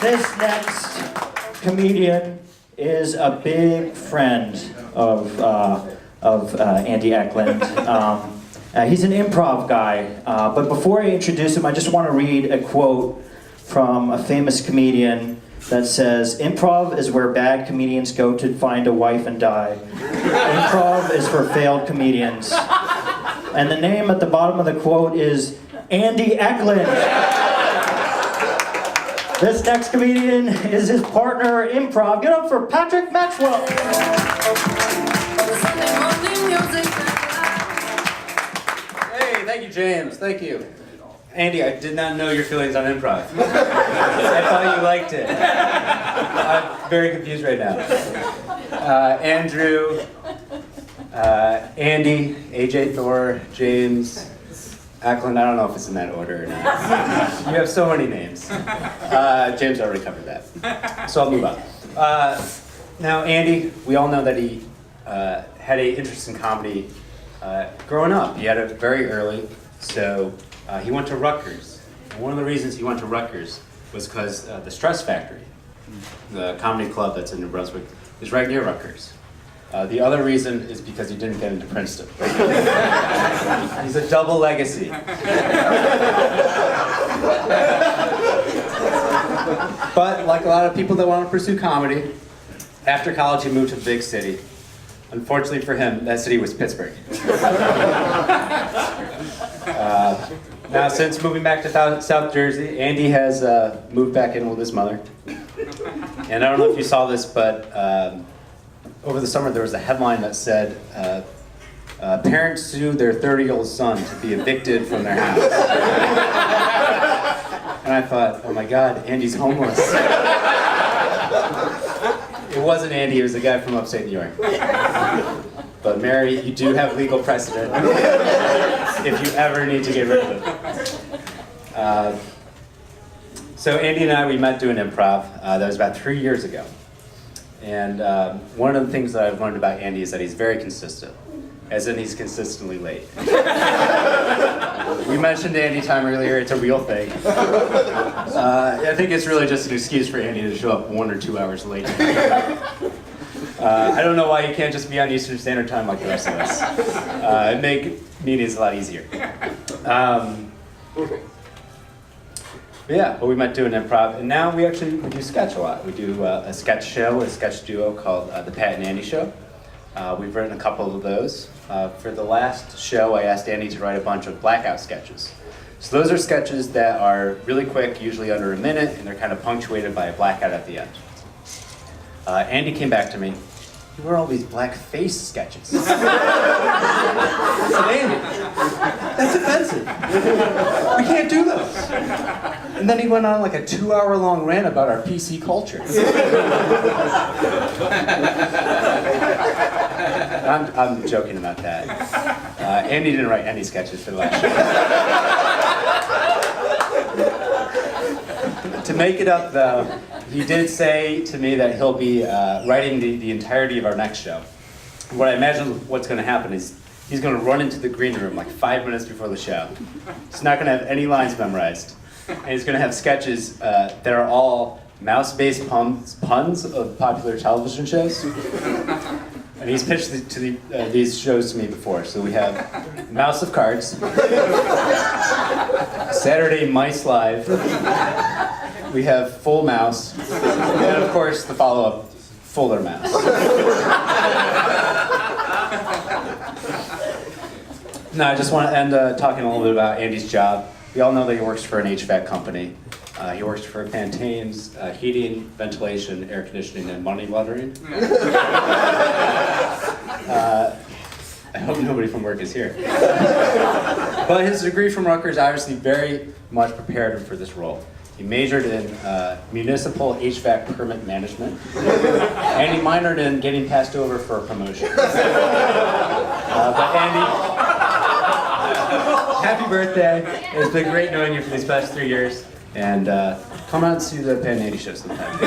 This next comedian is a big friend of Andy Eklund. He's an improv guy, but before I introduce him, I just want to read a quote from a famous comedian that says, "Improv is where bad comedians go to find a wife and die. Improv is for failed comedians." And the name at the bottom of the quote is Andy Eklund. This next comedian is his partner in improv. Get up for Patrick Maxwell. Hey, thank you, James. Thank you. Andy, I did not know your feelings on improv. I thought you liked it. I'm very confused right now. Andrew, Andy, AJ Thor, James, Eklund, I don't know if it's in that order or not. You have so many names. James already covered that. So I'll move on. Now, Andy, we all know that he had an interest in comedy growing up. He had it very early, so he went to Rutgers. And one of the reasons he went to Rutgers was because the Stress Factory, the comedy club that's in New Brunswick, is right near Rutgers. The other reason is because he didn't get into Princeton. He's a double legacy. But like a lot of people that want to pursue comedy, after college he moved to a big city. Unfortunately for him, that city was Pittsburgh. Now since moving back to South Jersey, Andy has moved back in with his mother. And I don't know if you saw this, but over the summer, there was a headline that said, parents sue their 30-year-old son to be evicted from their house. And I thought, oh my God, Andy's homeless. It wasn't Andy, it was a guy from upstate New York. But Mary, you do have legal precedent if you ever need to get rid of it. So Andy and I, we met doing improv. That was about 3 years ago. And one of the things that I've learned about Andy is that he's very consistent, as in he's consistently late. We mentioned Andy time earlier, it's a real thing. I think it's really just an excuse for Andy to show up 1 or 2 hours late. I don't know why he can't just be on Eastern Standard Time like the rest of us. It'd make meetings a lot easier. But we might do an improv, and now we do sketch a lot. We do a sketch show, a sketch duo called The Pat and Andy Show. We've written a couple of those. For the last show, I asked Andy to write a bunch of blackout sketches. So those are sketches that are really quick, usually under a minute, and they're kind of punctuated by a blackout at the end. Andy came back to me. You wrote all these black face sketches. I said, Andy, that's offensive. We can't do those. And then he went on like a 2-hour-long rant about our PC culture. I'm joking about that. Andy didn't write any sketches for the last show. To make it up, though, he did say to me that he'll be writing the entirety of our next show. What I imagine what's going to happen is he's going to run into the green room like 5 minutes before the show. He's not going to have any lines memorized. And he's going to have sketches that are all mouse-based puns of popular television shows. And he's pitched these shows to me before. So we have Mouse of Cards, Saturday Mice Live, we have Full Mouse, and of course the follow-up, Fuller Mouse. No, I just want to end talking a little bit about Andy's job. We all know that he works for an HVAC company. He works for Pantane's heating, ventilation, air conditioning, and money laundering. I hope nobody from work is here. But his degree from Rutgers obviously very much prepared him for this role. He majored in municipal HVAC permit management, and he minored in getting passed over for a promotion. But Andy, happy birthday. It's been great knowing you for these past 3 years, and come out and see the Pat and Andy show sometime.